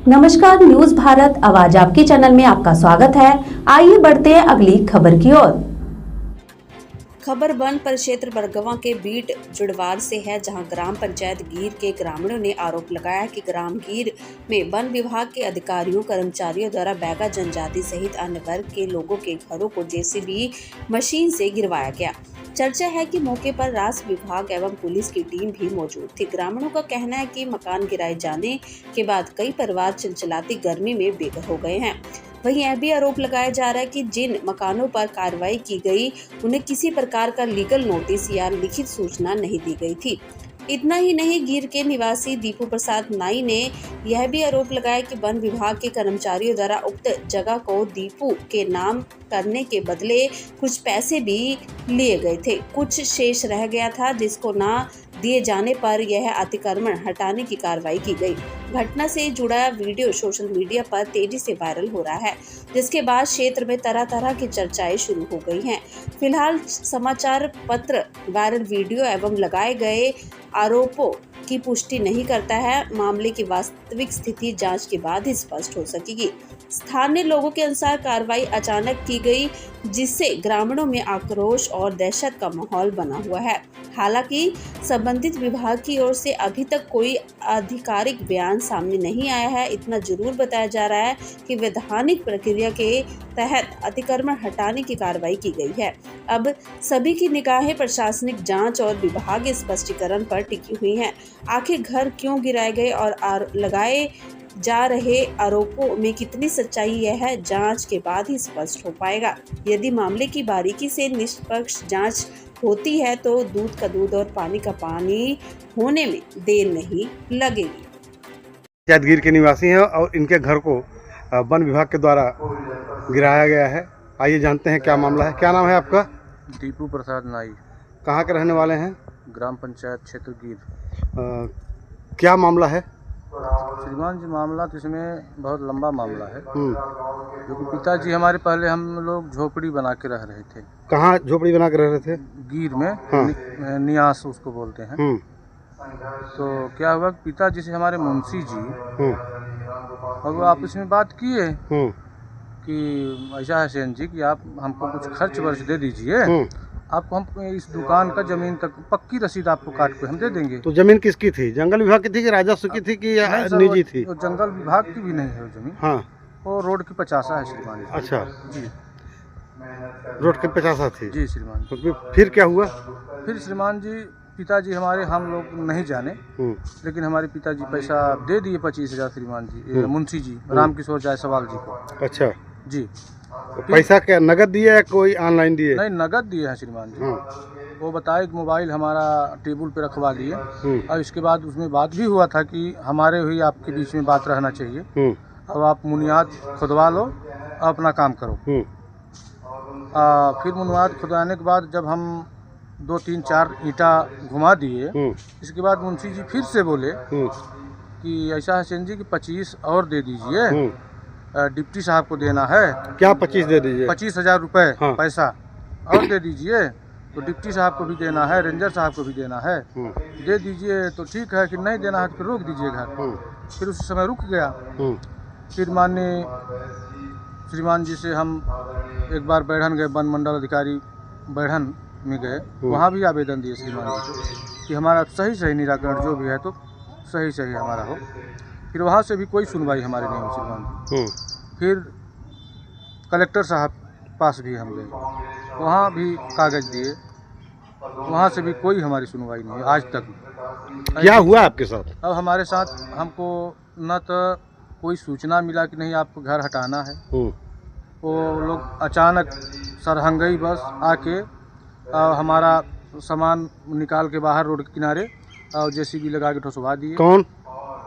नमस्कार, न्यूज भारत आवाज आपके चैनल में आपका स्वागत है। आइए बढ़ते हैं अगली खबर की ओर। खबर वन परिक्षेत्र बरगवा के बीट जुड़वार से है, जहां ग्राम पंचायत गीर के ग्रामीणों ने आरोप लगाया कि ग्राम गीर में वन विभाग के अधिकारियों कर्मचारियों द्वारा बैगा जनजाति सहित अन्य वर्ग के लोगों के घरों को जेसीबी मशीन से गिरवाया गया। चर्चा है कि मौके पर राजस्व विभाग एवं पुलिस की टीम भी मौजूद थी। ग्रामीणों का कहना है कि मकान गिराए जाने के बाद कई परिवार चिलचिलाती गर्मी में बेघर हो गए हैं। वहीं यह भी आरोप लगाया जा रहा है कि जिन मकानों पर कार्रवाई की गई उन्हें किसी प्रकार का लीगल नोटिस या लिखित सूचना नहीं दी गई थी। इतना ही नहीं, गीर के निवासी दीपू प्रसाद नाई ने यह भी आरोप लगाया कि वन विभाग के कर्मचारियों द्वारा उक्त जगह को दीपू के नाम करने के बदले कुछ पैसे भी लिए गए थे। कुछ शेष रह गया था, जिसको ना दिए जाने पर यह अतिक्रमण हटाने की कार्रवाई की गई। घटना से जुड़ा वीडियो सोशल मीडिया पर तेजी से वायरल हो रहा है, जिसके बाद क्षेत्र में तरह तरह की चर्चाएं शुरू हो गई हैं। फिलहाल समाचार पत्र वायरल वीडियो एवं लगाए गए आरोपों की पुष्टि नहीं करता है। मामले की वास्तविक स्थिति जांच के बाद ही स्पष्ट हो सकेगी। स्थानीय लोगों के अनुसार कार्रवाई अचानक की गई, जिससे ग्रामीणों में आक्रोश और दहशत का माहौल बना हुआ है। हालांकि संबंधित विभाग की ओर से अभी तक कोई आधिकारिक बयान सामने नहीं आया है। इतना जरूर बताया जा रहा है कि वैधानिक प्रक्रिया के तहत अतिक्रमण हटाने की कार्रवाई की गई है। अब सभी की निगाहें प्रशासनिक जांच और विभागीय स्पष्टीकरण पर टिकी हुई हैं। आखिर घर क्यों गिराए गए और लगाए जा रहे आरोपों में कितनी सच्चाई है, जांच के बाद ही स्पष्ट हो पाएगा। यदि मामले की बारीकी से निष्पक्ष जांच होती है तो दूध का दूध और पानी का पानी होने में देर नहीं लगेगी। गिर के निवासी हैं और इनके घर को वन विभाग के द्वारा गिराया गया है। आइए जानते हैं क्या मामला है। क्या नाम है आपका? दीपू प्रसाद नाई। कहाँ के रहने वाले हैं? ग्राम पंचायत क्षेत्र गीर। क्या मामला है? श्रीमान जी, मामला तो इसमें बहुत लंबा मामला है, क्योंकि पिताजी हमारे पहले हम लोग झोपड़ी बना के रह रहे थे। कहाँ झोपड़ी बना के रह रहे थे? गीर में। हाँ। नियास उसको बोलते हैं। तो क्या हुआ, पिताजी से हमारे मुंशी जी और वो आपस में बात किए कि ऐसा है सेन जी कि आप हमको कुछ खर्च वर्च दे दीजिए, आपको हम इस दुकान का जमीन तक पक्की रसीद आपको काट के हम दे देंगे। तो जमीन किसकी थी? जंगल विभाग की थी कि राजस्व की थी कि निजी थी? वो जंगल विभाग की भी नहीं है वो जमीन। हाँ। वो रोड की 50 है श्रीमान जी। अच्छा जी, रोड की 50 थी जी श्रीमान जी। तो फिर क्या हुआ? फिर श्रीमान जी, पिताजी हमारे, हम लोग नहीं जाने, लेकिन हमारे पिताजी पैसा दे दिए 25,000 श्रीमान जी, मुंशी जी रामकिशोर जायसवाल जी को। अच्छा जी। तो पैसा क्या नगद दिए या कोई ऑनलाइन दिए? नहीं, नगद दिए हैं श्रीमान जी। वो बताए कि मोबाइल हमारा टेबल पे रखवा लिए, और इसके बाद उसमें बात भी हुआ था कि हमारे हुई आपके बीच में बात रहना चाहिए। अब आप मुनियाद खुदवा लो, अपना काम करो। फिर मुनियाद खुदवाने के बाद जब हम 2 3 4 ईंटा घुमा दिए, इसके बाद मुंशी जी फिर से बोले कि ऐसा है सेन जी कि 25 और दे दीजिए, डिप्टी साहब को देना है। क्या 25 दे दीजिए? 25,000 रुपये। हाँ। पैसा और दे दीजिए, तो डिप्टी साहब को भी देना है, रेंजर साहब को भी देना है, दे दीजिए तो ठीक है, कि नहीं देना है तो फिर रोक दीजिए घर। फिर उस समय रुक गया। फिर माननीय श्रीमान जी से हम एक बार बैठन गए, वन मंडल अधिकारी बैठन में गए, वहाँ भी आवेदन दिए श्रीमान जी कि हमारा सही निराकरण जो भी है तो सही हमारा हो। फिर वहाँ से भी कोई सुनवाई हमारी नहीं हुई श्रीमान जी। फिर कलेक्टर साहब पास भी हम गए, वहाँ भी कागज़ दिए, वहाँ से भी कोई हमारी सुनवाई नहीं है आज तक। क्या हुआ आपके साथ? अब हमारे साथ हमको न तो कोई सूचना मिला कि नहीं आपको घर हटाना है। वो लोग अचानक सरहंगई बस आके हमारा सामान निकाल के बाहर रोड के किनारे और जेसीबी लगा के ठुसवा दिए। कौन?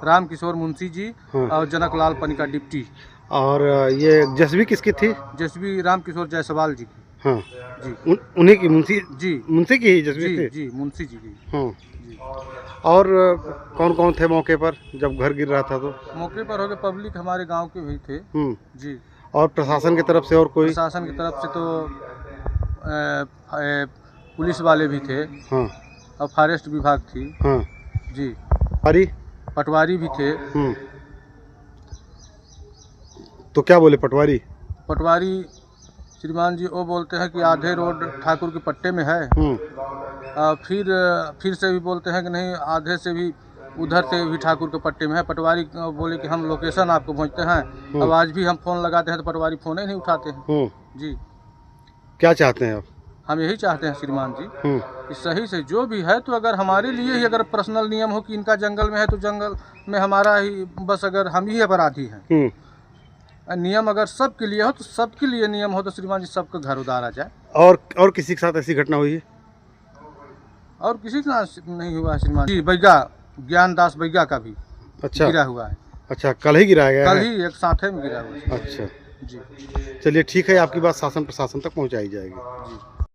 रामकिशोर मुंशी जी और जनक लाल पनिका डिप्टी। और ये जेसीबी किसकी थी? जेसीबी रामकिशोर जायसवाल जी की। हाँ जी। उन्हीं की मुंशी की ही जेसीबी थी? जी, मुंशी जी की। जी। और कौन कौन थे मौके पर जब घर गिर रहा था? तो मौके पर हो गए पब्लिक हमारे गांव के भी थे। जी। और प्रशासन की तरफ से और कोई? प्रशासन की तरफ से तो पुलिस वाले भी थे। हाँ। और फॉरेस्ट विभाग थी। हाँ। जी। अरे पटवारी भी थे। तो क्या बोले पटवारी? पटवारी श्रीमान जी वो बोलते हैं कि आधे रोड ठाकुर के पट्टे में है। फिर से भी बोलते हैं कि नहीं, आधे से भी उधर से भी ठाकुर के पट्टे में है। पटवारी बोले कि हम लोकेशन आपको पहुंचते हैं। अब आज भी हम फ़ोन लगाते हैं तो पटवारी फ़ोन ही नहीं उठाते हैं। जी, क्या चाहते हैं आप? हम यही चाहते हैं श्रीमान जी कि सही से जो भी है, तो अगर हमारे लिए ही अगर पर्सनल नियम हो कि इनका जंगल में है तो जंगल में हमारा ही बस, अगर हम ही अपराधी हैं। नियम अगर सबके लिए हो तो सबके लिए नियम हो तो श्रीमान जी सबका घर उतारा जाए। और किसी के साथ ऐसी घटना हुई है? और किसी का नहीं हुआ है श्रीमान जी। बैगा ज्ञानदास बैगा का भी अच्छा गिरा हुआ है। अच्छा, कल ही गिराया गया कल है? ही एक साथे में गिरा हुआ है। अच्छा जी चलिए ठीक है, आपकी बात शासन प्रशासन तक पहुंचाई जाएगी। जी।